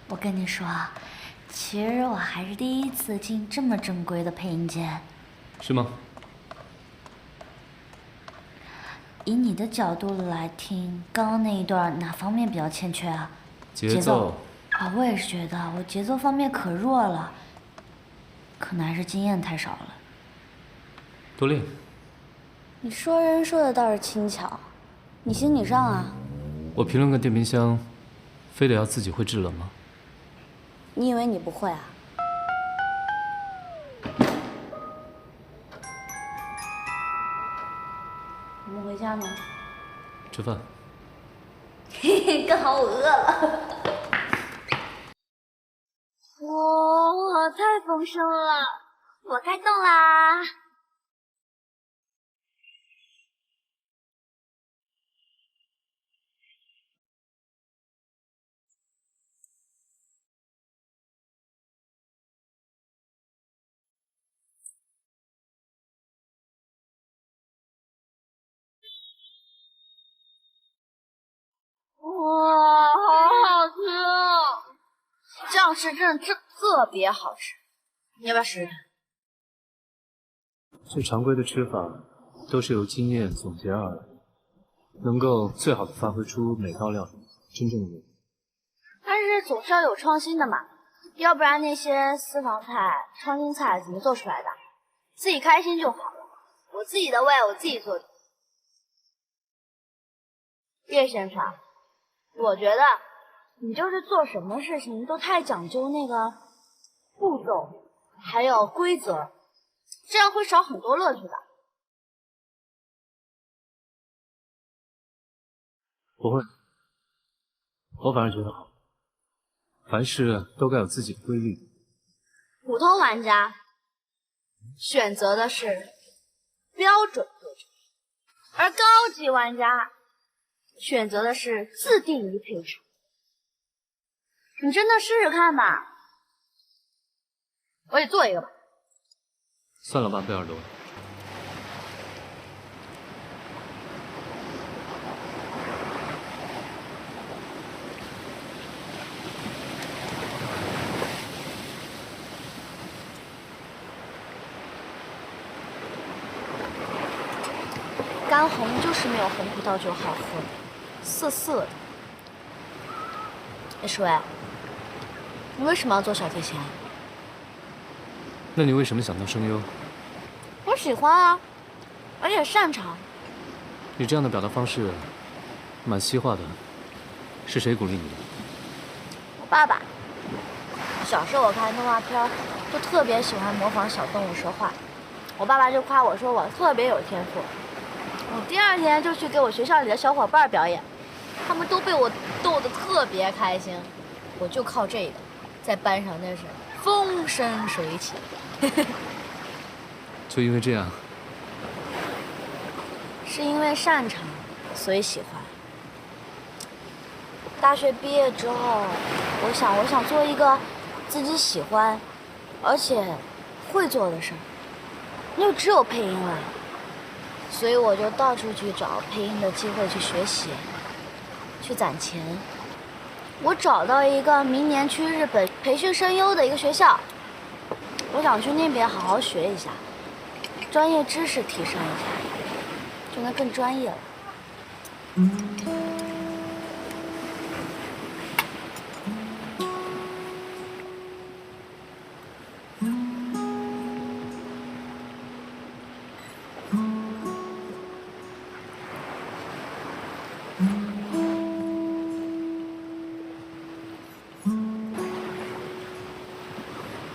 我跟你说啊，其实我还是第一次进这么正规的配音间。是吗？以你的角度来听，刚刚那一段哪方面比较欠缺啊？节奏。啊，我也是觉得我节奏方面可弱了，可能还是经验太少了。多练。你说人说的倒是轻巧，你行你上啊。我评论个电冰箱，非得要自己会制冷吗？你以为你不会啊？我们回家吗？吃饭。嘿嘿，刚好我饿了。哇，太丰盛了！我开动啦！哇，好好吃哦！酱是真的特别好吃，你要不要试试看？最常规的吃法都是由经验总结而来，能够最好的发挥出每道料理真正的味道。但是总是要有创新的嘛，要不然那些私房菜、创新菜怎么做出来的？自己开心就好了，我自己的胃我自己做主。叶先生，我觉得你就是做什么事情都太讲究那个步骤，还有规则，这样会少很多乐趣的。不会，我反而觉得好。凡事都该有自己的规律。普通玩家选择的是标准流程，而高级玩家选择的是自定义配置。你真的试试看吧。我也做一个吧。算了吧，贝尔罗。干红就是没有红葡萄酒好喝，涩涩的。哎，舒伟，你为什么要做小提琴？那你为什么想当声优？我喜欢啊，而且擅长。你这样的表达方式，蛮西化的。是谁鼓励你的？我爸爸。小时候我看动画片，就特别喜欢模仿小动物说话。我爸爸就夸我说我特别有天赋。我第二天就去给我学校里的小伙伴表演，他们都被我逗得特别开心。我就靠这个，在班上那是风生水起。就因为这样？是因为擅长，所以喜欢。大学毕业之后，我想做一个自己喜欢，而且会做的事儿，那就只有配音了。所以我就到处去找配音的机会去学习，去攒钱。我找到一个明年去日本培训声优的一个学校，我想去那边好好学一下，专业知识提升一下，就能更专业了。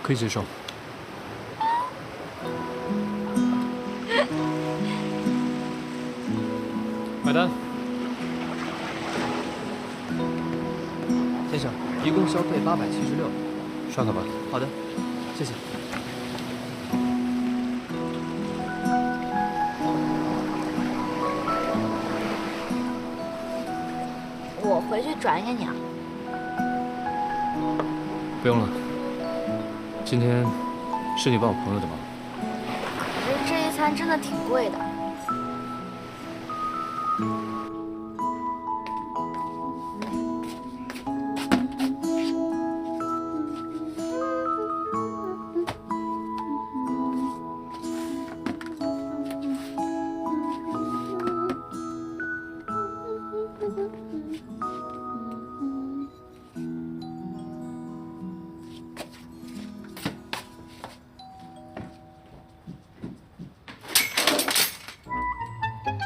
可以接受。买单。先生，一共消费876，刷卡吧。好的，谢谢。我回去转给你啊。不用了。今天是你帮我朋友的忙。可是这一餐真的挺贵的。